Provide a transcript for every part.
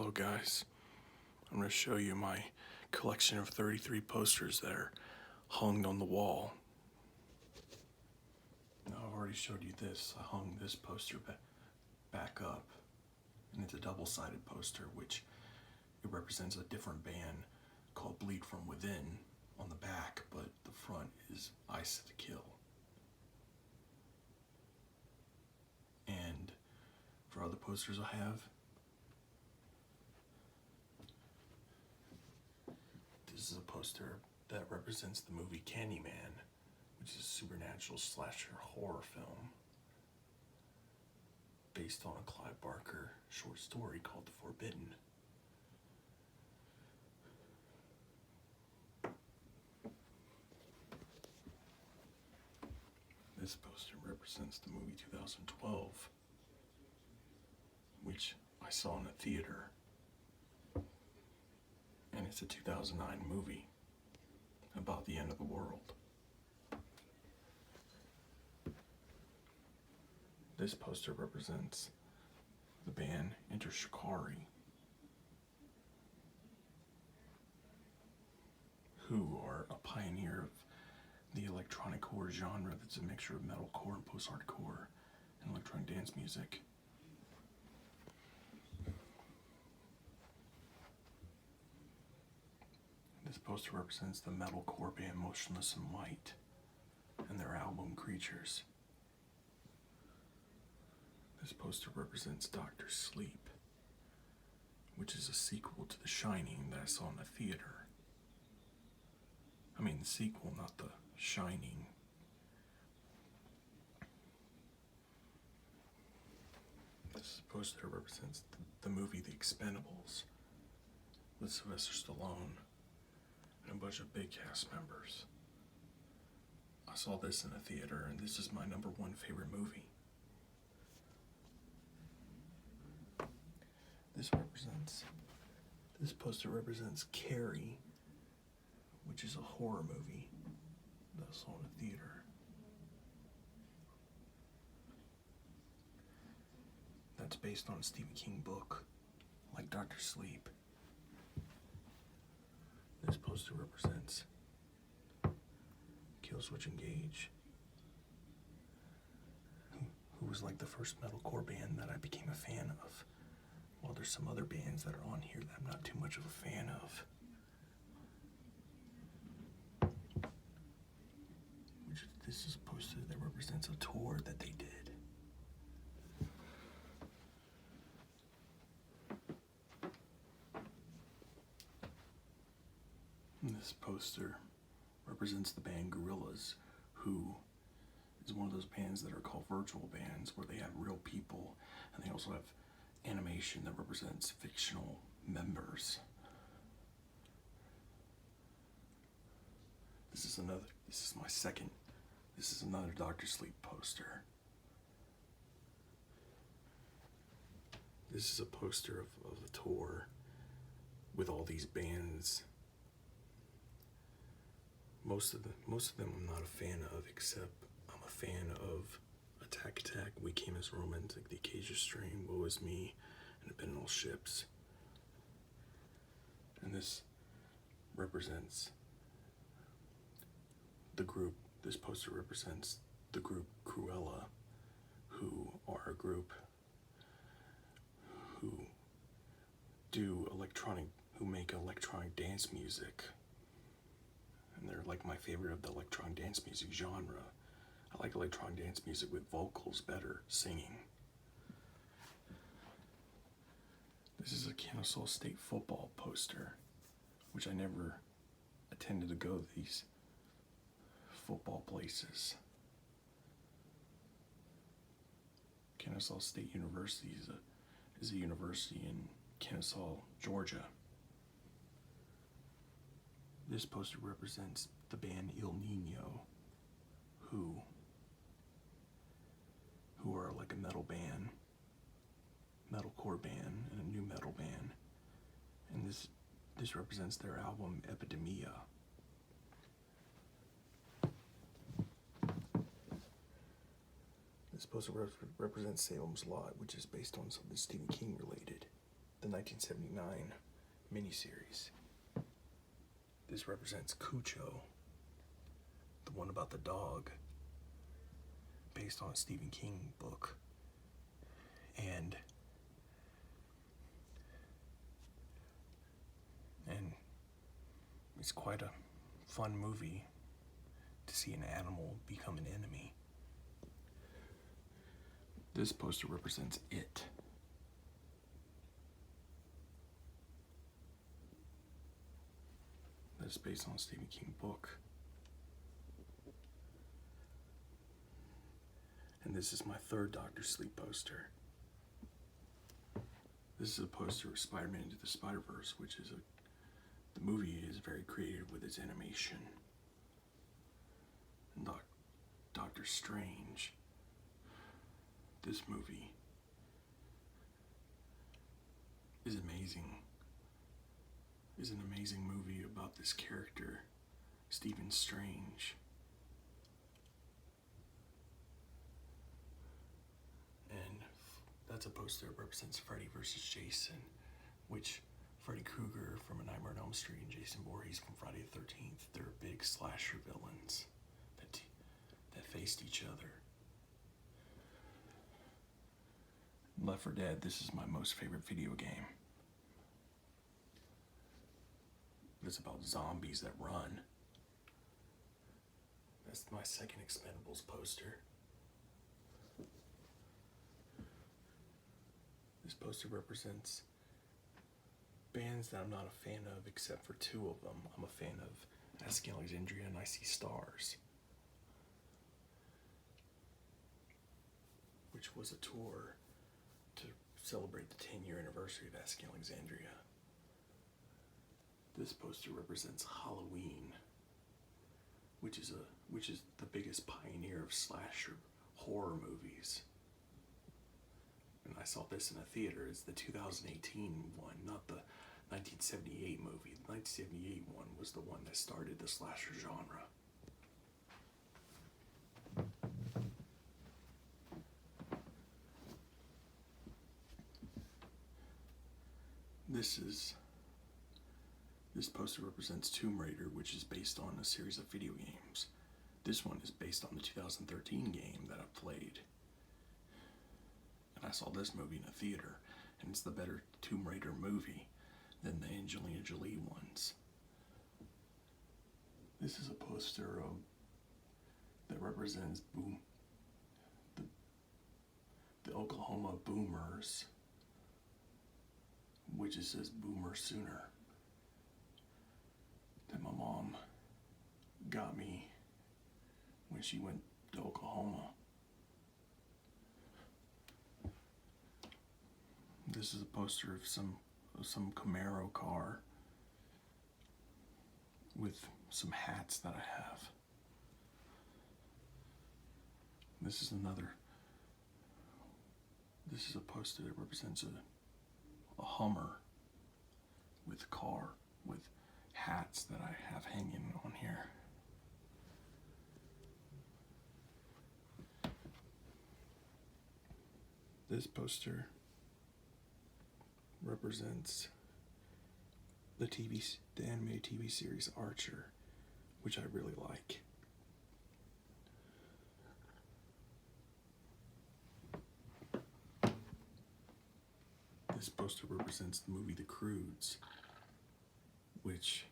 Hello guys, I'm going to show you my collection of 33 posters that are hung on the wall. Now I've already showed you this. I hung this poster back up, and it's a double-sided poster which it represents a different band called Bleed From Within on the back, but the front is Ice to Kill. And for other posters I have, this is a poster that represents the movie Candyman, which is a supernatural slasher horror film based on a Clive Barker short story called The Forbidden. This poster represents the movie 2012, which I saw in a theater. And it's a 2009 movie about the end of the world. This poster represents the band Enter Shikari, who are a pioneer of the electronicore genre that's a mixture of metalcore and post-hardcore and electronic dance music. This poster represents the metalcore band Motionless in White and their album Creatures. This poster represents Dr. Sleep, which is a sequel to The Shining that I saw in the theater. I mean the sequel, not The Shining. This poster represents the movie The Expendables with Sylvester Stallone and a bunch of big cast members. I saw this in a theater, and this is my number one favorite movie. This poster represents Carrie, which is a horror movie that I saw in a theater. That's based on a Stephen King book, like Dr. Sleep. This poster represents Killswitch Engage, who was like the first metalcore band that I became a fan of. Well, there's some other bands that are on here that I'm not too much of a fan of. This is a poster that represents a tour that they did. And this poster represents the band Gorillaz, who is one of those bands that are called virtual bands, where they have real people, and they also have animation that represents fictional members. This is another Dr. Sleep poster. This is a poster of the tour with all these bands. Most of them I'm not a fan of, except I'm a fan of Attack Attack, We Came as Romantic, The Acacia Strain, Woe Is Me, and Abandoned Ships. And this represents the group. This poster represents the group Cruella, who are a group who make electronic dance music. And they're like my favorite of the electronic dance music genre. I like electronic dance music with vocals better, singing. This is a Kennesaw State football poster, which I never attended to go to these football places. Kennesaw State University is a university in Kennesaw, Georgia. This poster represents the band Il Nino, who are like a metal band, metalcore band, and a new metal band. And this represents their album Epidemia. This poster represents Salem's Lot, which is based on something Stephen King related. the 1979 miniseries. This represents Cucho, the one about the dog, based on a Stephen King book. And it's quite a fun movie to see an animal become an enemy. This poster represents It. That's based on a Stephen King book. And this is my third Dr. Sleep poster. This is a poster of Spider-Man Into the Spider-Verse, which is the movie is very creative with its animation. And Doctor Strange, this movie is amazing. Is an amazing movie about this character, Stephen Strange. And that's a poster that represents Freddy versus Jason, which Freddy Krueger from A Nightmare on Elm Street and Jason Voorhees from Friday the 13th, they're big slasher villains that faced each other. Left 4 Dead, this is my most favorite video game. It's about zombies that run. That's my second Expendables poster. This poster represents bands that I'm not a fan of except for 2 of them. I'm a fan of Asking Alexandria and I See Stars, which was a tour to celebrate the 10-year anniversary of Asking Alexandria. This poster represents Halloween, which is the biggest pioneer of slasher horror movies. And I saw this in a theater. It's the 2018 one, not the 1978 movie. The 1978 one was the one that started the slasher genre. This poster represents Tomb Raider, which is based on a series of video games. This one is based on the 2013 game that I've played. And I saw this movie in a theater, and it's the better Tomb Raider movie than the Angelina Jolie ones. This is a poster that represents the Oklahoma Boomers, which it says Boomer Sooner, that my mom got me when she went to Oklahoma. This is a poster of some Camaro car with some hats that I have. This is a poster that represents a Hummer with hats that I have hanging on here. This poster represents the animated TV series Archer, which I really like. This poster represents the movie The Croods, which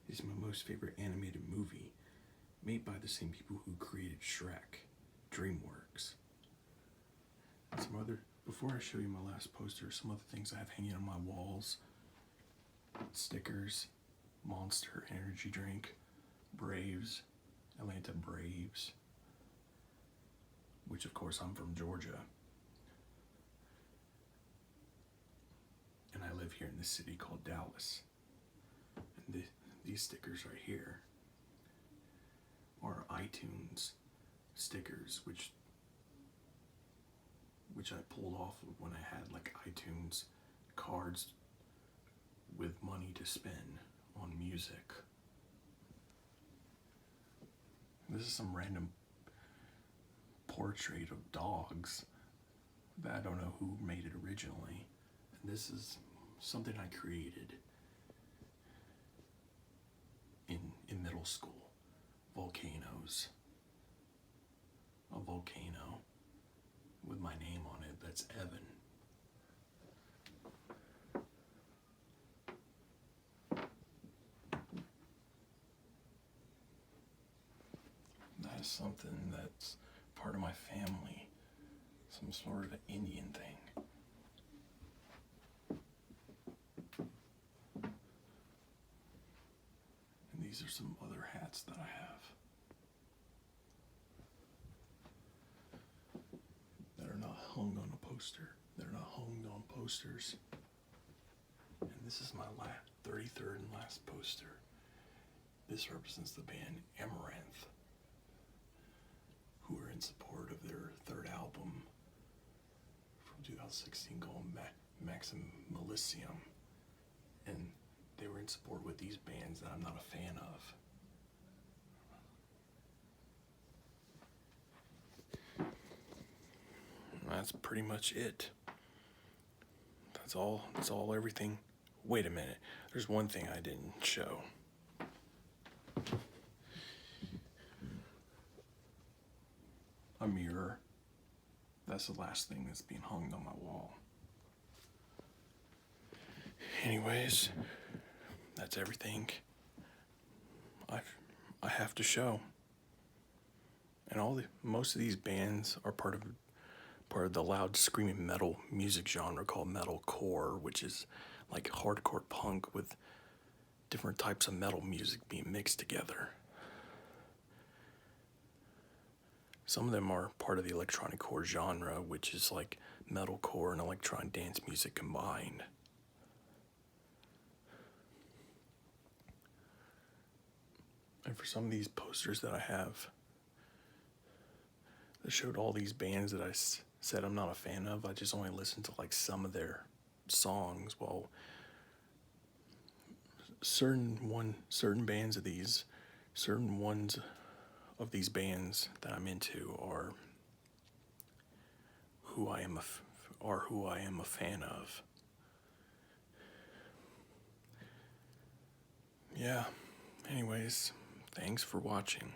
is my most favorite animated movie, made by the same people who created Shrek, DreamWorks. And before I show you my last poster, some other things I have hanging on my walls: stickers, Monster Energy Drink, Braves, Atlanta Braves, which of course I'm from Georgia. And I live here in this city called Dallas. And these stickers right here are iTunes stickers, which I pulled off of when I had like iTunes cards with money to spend on music. This is some random portrait of dogs that I don't know who made it originally. This is something I created in middle school. Volcanoes. A volcano with my name on it. That's Evan. That is something that's part of my family. Some sort of an Indian thing. And these are some other hats that I have that are not hung on a poster. They're not hung on posters. And this is my 33rd and last poster. This represents the band Amaranth, who are in support of their third album from 2016 called Maximilicium. And they were in support with these bands that I'm not a fan of. That's pretty much it. That's all everything. Wait a minute. There's one thing I didn't show. A mirror. That's the last thing that's being hung on my wall. Anyways, that's everything I have to show. And most of these bands are part of the loud screaming metal music genre called metalcore, which is like hardcore punk with different types of metal music being mixed together. Some of them are part of the electronicore genre, which is like metalcore and electronic dance music combined. And for some of these posters that I have that showed all these bands that I said I'm not a fan of, I just only listened to like some of their songs. Well, certain bands of these, certain ones of these bands that I'm into are who I am a fan of. Yeah. Anyways, thanks for watching.